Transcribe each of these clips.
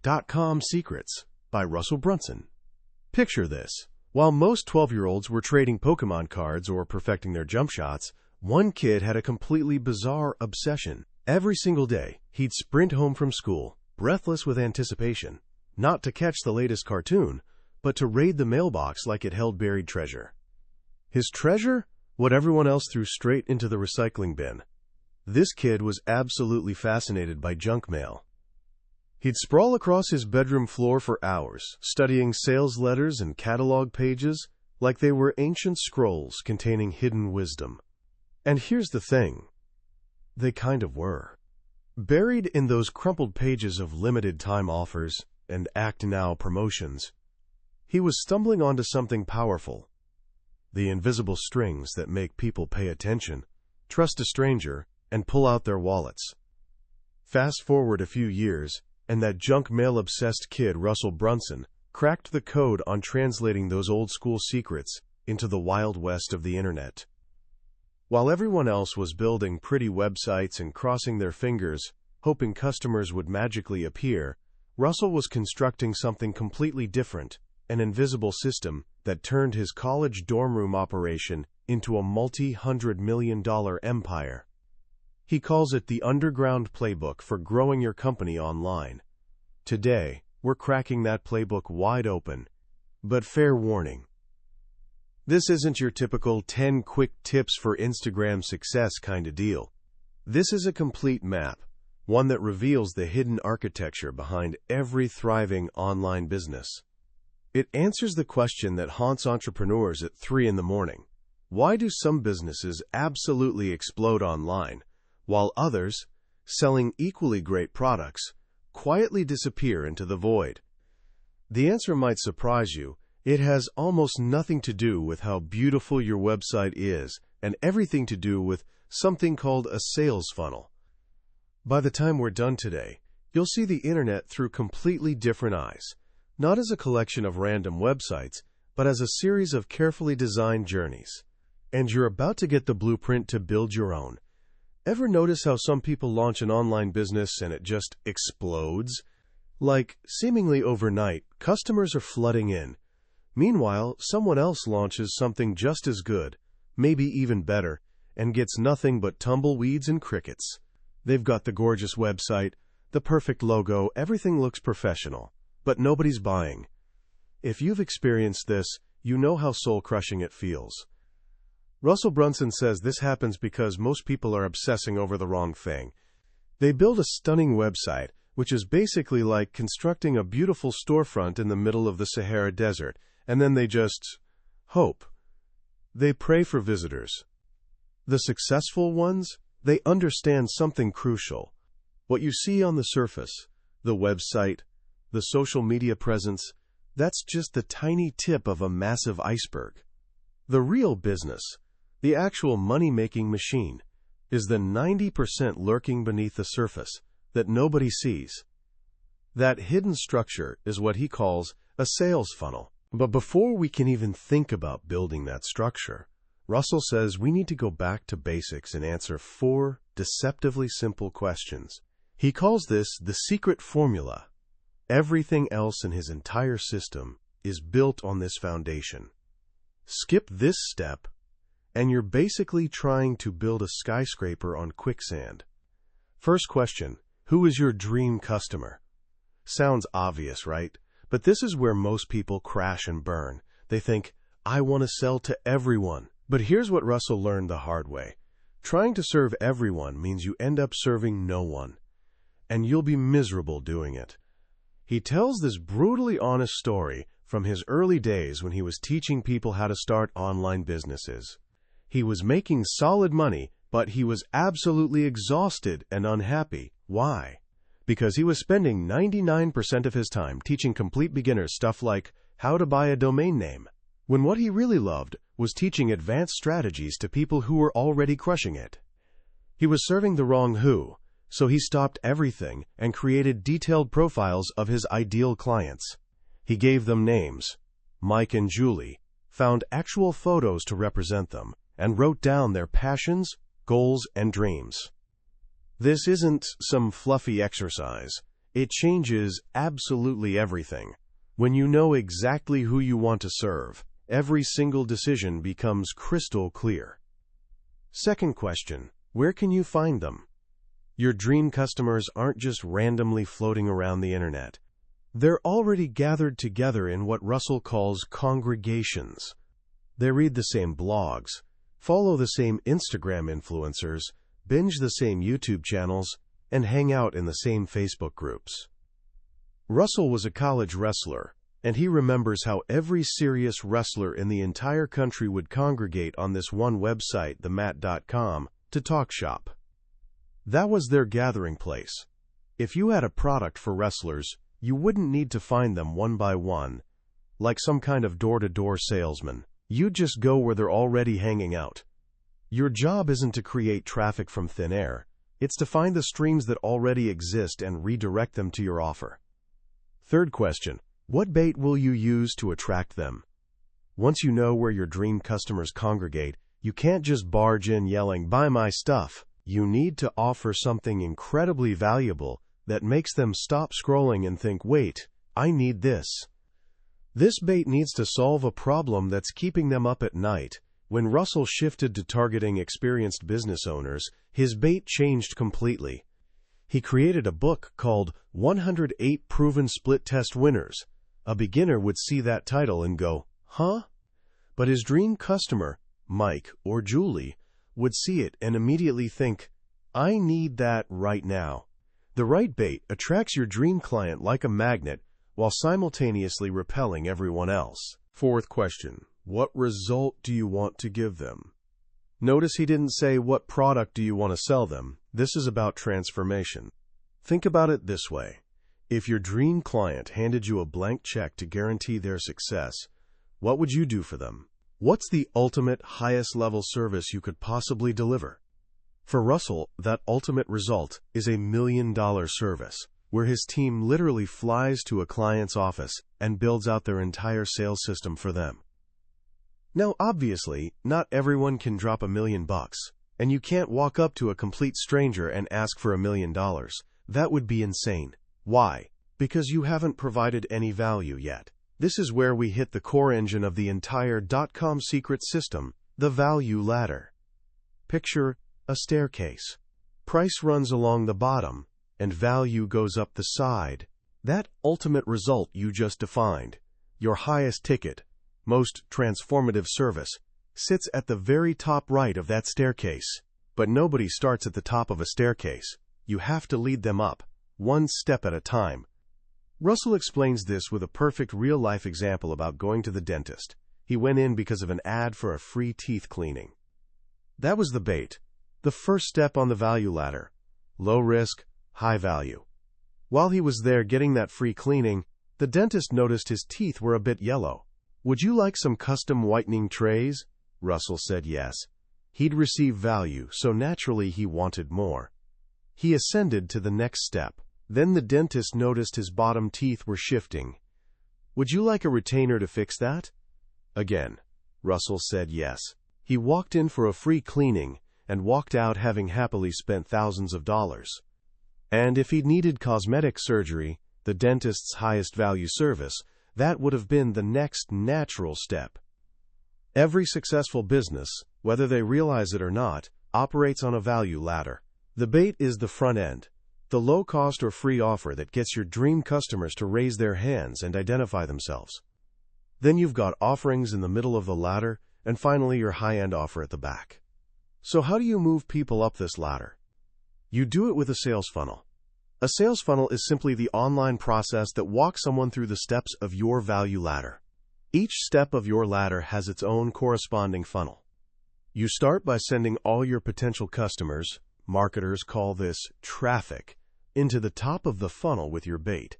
DotCom Secrets by Russell Brunson. Picture this. While most 12-year-olds were trading Pokemon cards or perfecting their jump shots, one kid had a completely bizarre obsession. Every single day, he'd sprint home from school, breathless with anticipation, not to catch the latest cartoon, but to raid the mailbox like it held buried treasure. His treasure? What everyone else threw straight into the recycling bin. This kid was absolutely fascinated by junk mail. He'd sprawl across his bedroom floor for hours, studying sales letters and catalog pages like they were ancient scrolls containing hidden wisdom. And here's the thing. They kind of were. Buried in those crumpled pages of limited-time offers and Act Now promotions, he was stumbling onto something powerful. The invisible strings that make people pay attention, trust a stranger, and pull out their wallets. Fast forward a few years, and that junk mail-obsessed kid, Russell Brunson, cracked the code on translating those old-school secrets into the Wild West of the Internet. While everyone else was building pretty websites and crossing their fingers, hoping customers would magically appear, Russell was constructing something completely different, an invisible system that turned his college dorm room operation into a multi-hundred-million-dollar empire. He calls it the underground playbook for growing your company online. Today, we're cracking that playbook wide open. But fair warning. This isn't your typical 10 quick tips for Instagram success kind of deal. This is a complete map, one that reveals the hidden architecture behind every thriving online business. It answers the question that haunts entrepreneurs at 3 in the morning. Why do some businesses absolutely explode online, while others, selling equally great products, quietly disappear into the void? The answer might surprise you. It has almost nothing to do with how beautiful your website is, and everything to do with something called a sales funnel. By the time we're done today, you'll see the internet through completely different eyes, not as a collection of random websites, but as a series of carefully designed journeys. And you're about to get the blueprint to build your own. Ever notice how some people launch an online business and it just explodes? Like, seemingly overnight, customers are flooding in. Meanwhile, someone else launches something just as good, maybe even better, and gets nothing but tumbleweeds and crickets. They've got the gorgeous website, the perfect logo, everything looks professional, but nobody's buying. If you've experienced this, you know how soul-crushing it feels. Russell Brunson says this happens because most people are obsessing over the wrong thing. They build a stunning website, which is basically like constructing a beautiful storefront in the middle of the Sahara Desert, and then they just hope. They pray for visitors. The successful ones, they understand something crucial. What you see on the surface, the website, the social media presence, that's just the tiny tip of a massive iceberg. The real business, the actual money-making machine, is the 90% lurking beneath the surface that nobody sees. That hidden structure is what he calls a sales funnel. But before we can even think about building that structure, Russell says we need to go back to basics and answer 4 deceptively simple questions. He calls this the secret formula. Everything else in his entire system is built on this foundation. Skip this step, and you're basically trying to build a skyscraper on quicksand. First question, who is your dream customer? Sounds obvious, right? But this is where most people crash and burn. They think, I want to sell to everyone. But here's what Russell learned the hard way. Trying to serve everyone means you end up serving no one. And you'll be miserable doing it. He tells this brutally honest story from his early days when he was teaching people how to start online businesses. He was making solid money, but he was absolutely exhausted and unhappy. Why? Because he was spending 99% of his time teaching complete beginners stuff like how to buy a domain name, when what he really loved was teaching advanced strategies to people who were already crushing it. He was serving the wrong who, so he stopped everything and created detailed profiles of his ideal clients. He gave them names, Mike and Julie, found actual photos to represent them, and wrote down their passions, goals, and dreams. This isn't some fluffy exercise. It changes absolutely everything. When you know exactly who you want to serve, every single decision becomes crystal clear. Second question, where can you find them? Your dream customers aren't just randomly floating around the internet. They're already gathered together in what Russell calls congregations. They read the same blogs, follow the same Instagram influencers, binge the same YouTube channels, and hang out in the same Facebook groups. Russell was a college wrestler, and he remembers how every serious wrestler in the entire country would congregate on this one website, DotCom, to talk shop. That was their gathering place. If you had a product for wrestlers, you wouldn't need to find them one by one, like some kind of door-to-door salesman. You'd just go where they're already hanging out. Your job isn't to create traffic from thin air. It's to find the streams that already exist and redirect them to your offer. Third question, what bait will you use to attract them? Once you know where your dream customers congregate, you can't just barge in yelling, "Buy my stuff." You need to offer something incredibly valuable that makes them stop scrolling and think, "Wait, I need this." This bait needs to solve a problem that's keeping them up at night. When Russell shifted to targeting experienced business owners, his bait changed completely. He created a book called 108 Proven Split Test Winners. A beginner would see that title and go, "Huh?" But his dream customer, Mike or Julie, would see it and immediately think, "I need that right now." The right bait attracts your dream client like a magnet while simultaneously repelling everyone else. Fourth question, what result do you want to give them? Notice he didn't say, what product do you want to sell them? This is about transformation. Think about it this way. If your dream client handed you a blank check to guarantee their success, what would you do for them? What's the ultimate, highest level service you could possibly deliver? For Russell, that ultimate result is a $1 million service, where his team literally flies to a client's office and builds out their entire sales system for them. Now, obviously, not everyone can drop $1 million, and you can't walk up to a complete stranger and ask for $1 million. That would be insane. Why? Because you haven't provided any value yet. This is where we hit the core engine of the entire .com secret system, the value ladder. Picture a staircase. Price runs along the bottom, and value goes up the side. That ultimate result you just defined, your highest ticket, most transformative service, sits at the very top right of that staircase. But nobody starts at the top of a staircase. You have to lead them up, one step at a time. Russell explains this with a perfect real-life example about going to the dentist. He went in because of an ad for a free teeth cleaning. That was the bait, the first step on the value ladder. Low risk, high value. While he was there getting that free cleaning, the dentist noticed his teeth were a bit yellow. "Would you like some custom whitening trays?" Russell said yes. He'd received value, so naturally he wanted more. He ascended to the next step. Then the dentist noticed his bottom teeth were shifting. "Would you like a retainer to fix that?" Again, Russell said yes. He walked in for a free cleaning and walked out having happily spent thousands of dollars. And if he'd needed cosmetic surgery, the dentist's highest value service, that would have been the next natural step. Every successful business, whether they realize it or not, operates on a value ladder. The bait is the front end, the low-cost or free offer that gets your dream customers to raise their hands and identify themselves. Then you've got offerings in the middle of the ladder, and finally your high-end offer at the back. So how do you move people up this ladder? You do it with a sales funnel. A sales funnel is simply the online process that walks someone through the steps of your value ladder. Each step of your ladder has its own corresponding funnel. You start by sending all your potential customers, marketers call this traffic, into the top of the funnel with your bait.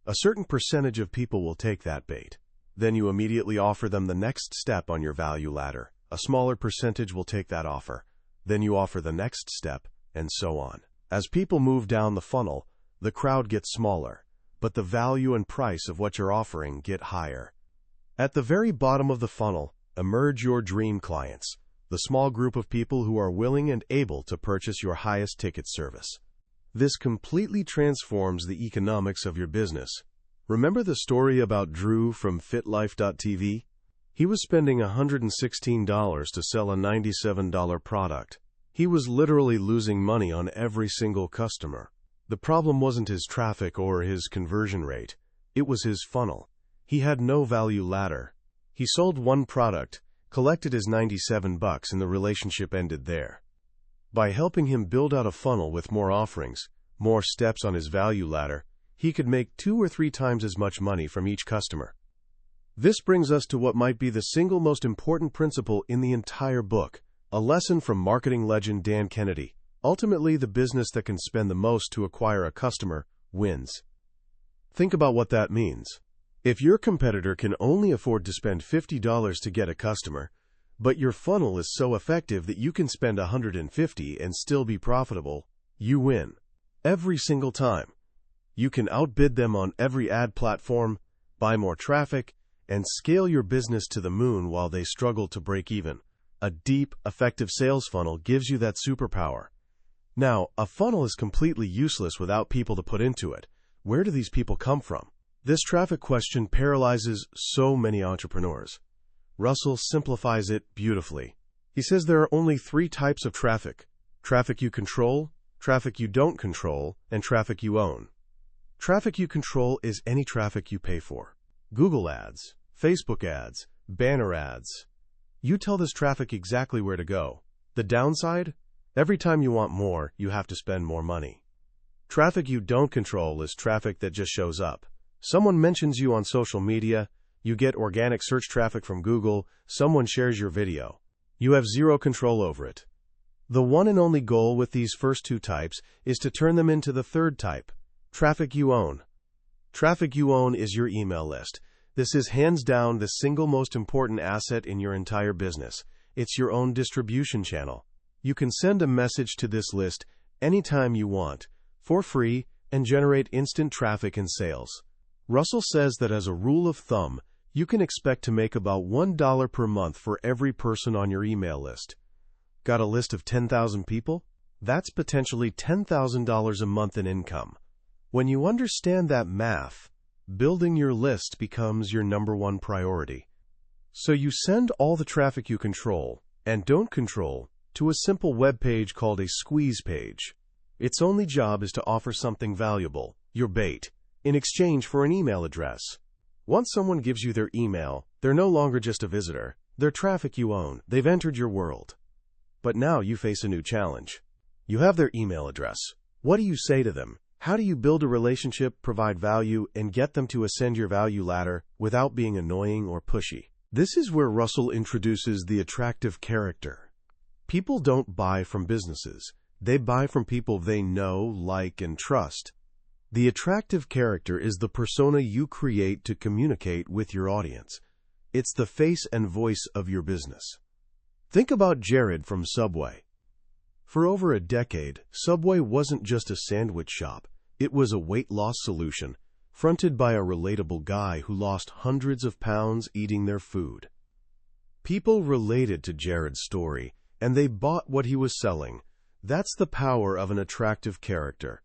A certain percentage of people will take that bait. Then you immediately offer them the next step on your value ladder. A smaller percentage will take that offer. Then you offer the next step, and so on. As people move down the funnel, the crowd gets smaller, but the value and price of what you're offering get higher. At the very bottom of the funnel, emerge your dream clients, the small group of people who are willing and able to purchase your highest ticket service. This completely transforms the economics of your business. Remember the story about Drew from FitLife.tv? He was spending $116 to sell a $97 product. He was literally losing money on every single customer. The problem wasn't his traffic or his conversion rate. It was his funnel. He had no value ladder. He sold one product, collected his $97, and the relationship ended there. By helping him build out a funnel with more offerings, more steps on his value ladder, he could make 2 or 3 times as much money from each customer. This brings us to what might be the single most important principle in the entire book, a lesson from marketing legend Dan Kennedy. Ultimately, the business that can spend the most to acquire a customer wins. Think about what that means. If your competitor can only afford to spend $50 to get a customer, but your funnel is so effective that you can spend $150 and still be profitable, you win. Every single time. You can outbid them on every ad platform, buy more traffic, and scale your business to the moon while they struggle to break even. A deep, effective sales funnel gives you that superpower. Now, a funnel is completely useless without people to put into it. Where do these people come from? This traffic question paralyzes so many entrepreneurs. Russell simplifies it beautifully. He says there are only 3 types of traffic: traffic you control, traffic you don't control, and traffic you own. Traffic you control is any traffic you pay for. Google ads, Facebook ads, banner ads. You tell this traffic exactly where to go. The downside? Every time you want more, you have to spend more money. Traffic you don't control is traffic that just shows up. Someone mentions you on social media, you get organic search traffic from Google, someone shares your video. You have zero control over it. The one and only goal with these first 2 types is to turn them into the 3rd type, traffic you own. Traffic you own is your email list. This is hands down the single most important asset in your entire business. It's your own distribution channel. You can send a message to this list anytime you want, for free, and generate instant traffic and sales. Russell says that as a rule of thumb, you can expect to make about $1 per month for every person on your email list. Got a list of 10,000 people? That's potentially $10,000 a month in income. When you understand that math, building your list becomes your #1 priority. So you send all the traffic you control and don't control to a simple web page called a squeeze page. Its only job is to offer something valuable, your bait, in exchange for an email address. Once someone gives you their email, they're no longer just a visitor. They're traffic you own. They've entered your world. But now you face a new challenge. You have their email address. What do you say to them? How do you build a relationship, provide value, and get them to ascend your value ladder without being annoying or pushy? This is where Russell introduces the attractive character. People don't buy from businesses. They buy from people they know, like, and trust. The attractive character is the persona you create to communicate with your audience. It's the face and voice of your business. Think about Jared from Subway. For over a decade, Subway wasn't just a sandwich shop. It was a weight loss solution, fronted by a relatable guy who lost hundreds of pounds eating their food. People related to Jared's story, and they bought what he was selling. That's the power of an attractive character.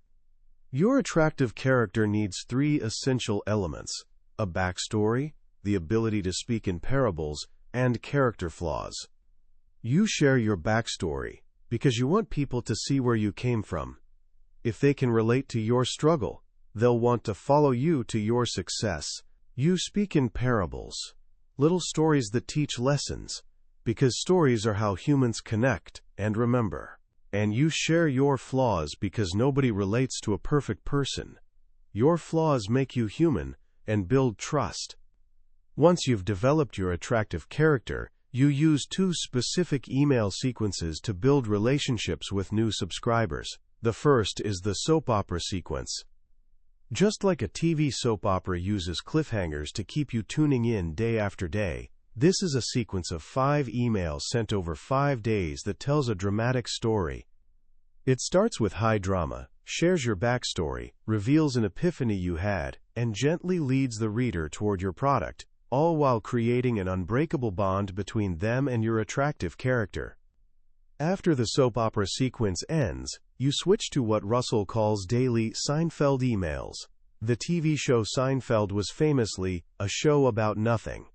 Your attractive character needs 3 essential elements: a backstory, the ability to speak in parables, and character flaws. You share your backstory because you want people to see where you came from. If they can relate to your struggle, they'll want to follow you to your success. You speak in parables, little stories that teach lessons, because stories are how humans connect and remember. And you share your flaws because nobody relates to a perfect person. Your flaws make you human and build trust. Once you've developed your attractive character, you use 2 specific email sequences to build relationships with new subscribers. The first is the soap opera sequence. Just like a TV soap opera uses cliffhangers to keep you tuning in day after day, this is a sequence of 5 emails sent over 5 days that tells a dramatic story. It starts with high drama, shares your backstory, reveals an epiphany you had, and gently leads the reader toward your product, all while creating an unbreakable bond between them and your attractive character. After the soap opera sequence ends, you switch to what Russell calls daily Seinfeld emails. The TV show Seinfeld was famously a show about nothing.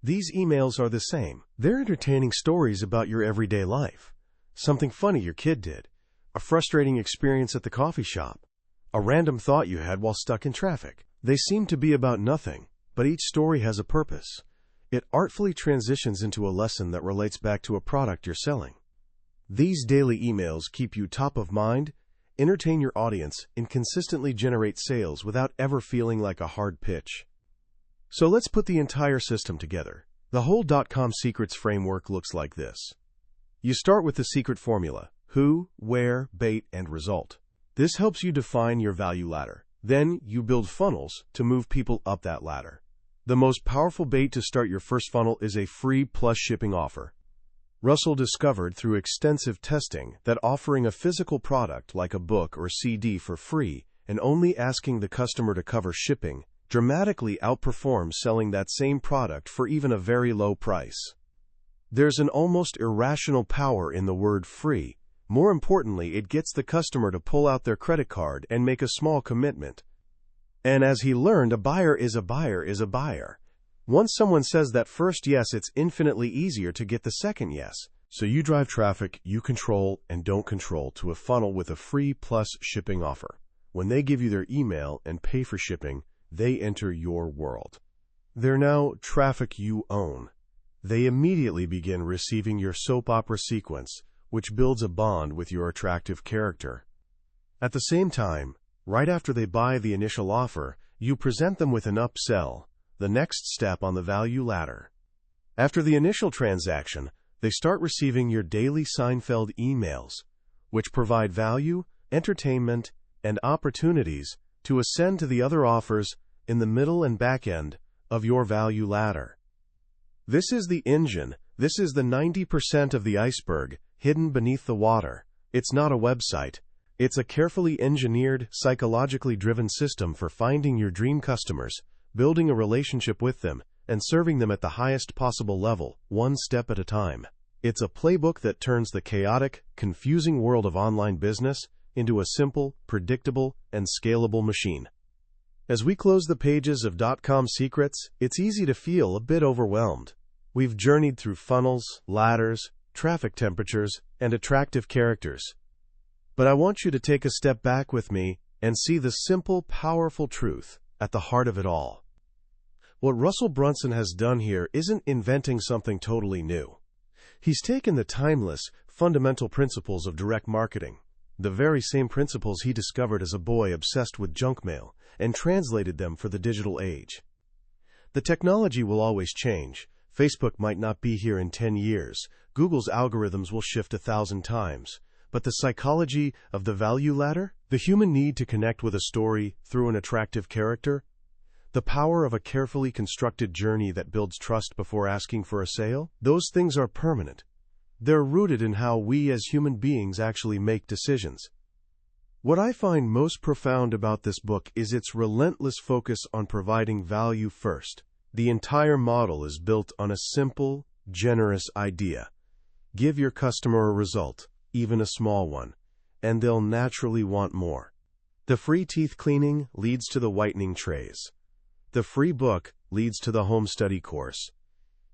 These emails are the same. They're entertaining stories about your everyday life. Something funny your kid did, a frustrating experience at the coffee shop, a random thought you had while stuck in traffic. They seem to be about nothing, but each story has a purpose. It artfully transitions into a lesson that relates back to a product you're selling. These daily emails keep you top of mind, entertain your audience, and consistently generate sales without ever feeling like a hard pitch. So let's put the entire system together. The whole .com secrets framework looks like this. You start with the secret formula: who, where, bait, and result. This helps you define your value ladder. Then you build funnels to move people up that ladder. The most powerful bait to start your first funnel is a free plus shipping offer. Russell discovered through extensive testing that offering a physical product like a book or CD for free and only asking the customer to cover shipping dramatically outperforms selling that same product for even a very low price. There's an almost irrational power in the word free. More importantly, it gets the customer to pull out their credit card and make a small commitment. And as he learned, a buyer is a buyer is a buyer. Once someone says that first yes, it's infinitely easier to get the second yes. So you drive traffic you control and don't control to a funnel with a free plus shipping offer. When they give you their email and pay for shipping, they enter your world. They're now traffic you own. They immediately begin receiving your soap opera sequence, which builds a bond with your attractive character. At the same time, right after they buy the initial offer, you present them with an upsell, the next step on the value ladder. After the initial transaction, they start receiving your daily Seinfeld emails, which provide value, entertainment, and opportunities to ascend to the other offers in the middle and back end of your value ladder. This is the engine. This is the 90% of the iceberg hidden beneath the water. It's not a website. It's a carefully engineered, psychologically driven system for finding your dream customers, building a relationship with them, and serving them at the highest possible level, one step at a time. It's a playbook that turns the chaotic, confusing world of online business into a simple, predictable, and scalable machine. As we close the pages of .com secrets, it's easy to feel a bit overwhelmed. We've journeyed through funnels, ladders, traffic temperatures, and attractive characters. But I want you to take a step back with me and see the simple, powerful truth at the heart of it all. What Russell Brunson has done here isn't inventing something totally new. He's taken the timeless, fundamental principles of direct marketing, the very same principles he discovered as a boy obsessed with junk mail, and translated them for the digital age. The technology will always change. Facebook might not be here in 10 years. Google's algorithms will shift 1,000 times. But the psychology of the value ladder, the human need to connect with a story through an attractive character, the power of a carefully constructed journey that builds trust before asking for a sale, those things are permanent. They're rooted in how we as human beings actually make decisions. What I find most profound about this book is its relentless focus on providing value first. The entire model is built on a simple, generous idea. Give your customer a result, even a small one, and they'll naturally want more. The free teeth cleaning leads to the whitening trays. The free book leads to the home study course.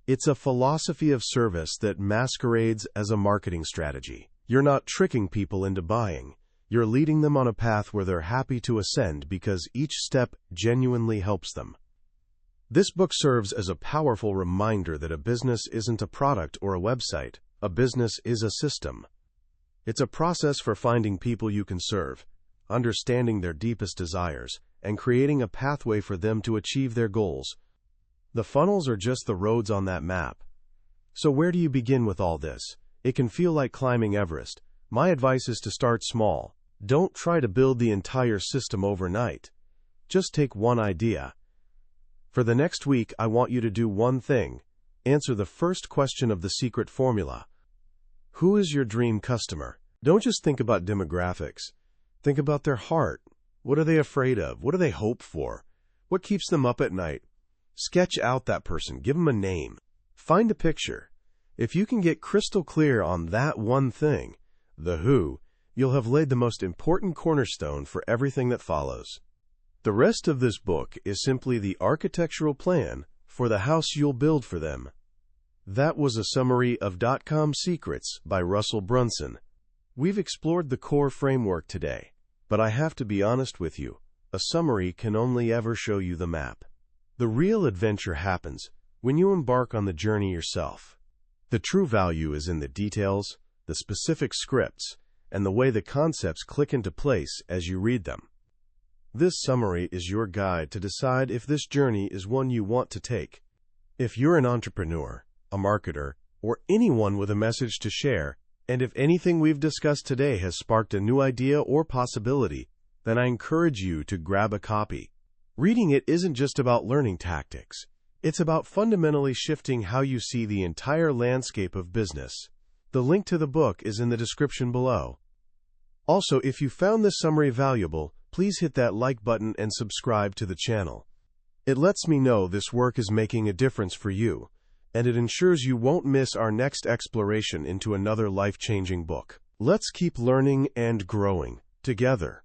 It's a philosophy of service that masquerades as a marketing strategy. You're not tricking people into buying. You're leading them on a path where they're happy to ascend because each step genuinely helps them. This book serves as a powerful reminder that a business isn't a product or a website. A business is a system. It's a process for finding people you can serve, understanding their deepest desires, and creating a pathway for them to achieve their goals. The funnels are just the roads on that map. So where do you begin with all this? It can feel like climbing Everest. My advice is to start small. Don't try to build the entire system overnight. Just take one idea. For the next week, I want you to do one thing. Answer the first question of the secret formula. Who is your dream customer? Don't just think about demographics. Think about their heart. What are they afraid of? What do they hope for? What keeps them up at night? Sketch out that person. Give them a name. Find a picture. If you can get crystal clear on that one thing, the who, you'll have laid the most important cornerstone for everything that follows. The rest of this book is simply the architectural plan for the house you'll build for them. That was a summary of .com Secrets by Russell Brunson. We've explored the core framework today, but I have to be honest with you, a summary can only ever show you the map. The real adventure happens when you embark on the journey yourself. The true value is in the details, the specific scripts, and the way the concepts click into place as you read them. This summary is your guide to decide if this journey is one you want to take. If you're an entrepreneur, a marketer, or anyone with a message to share, and if anything we've discussed today has sparked a new idea or possibility, then I encourage you to grab a copy. Reading it isn't just about learning tactics. It's about fundamentally shifting how you see the entire landscape of business. The link to the book is in the description below. Also, if you found this summary valuable, please hit that like button and subscribe to the channel. It lets me know this work is making a difference for you, and it ensures you won't miss our next exploration into another life-changing book. Let's keep learning and growing together.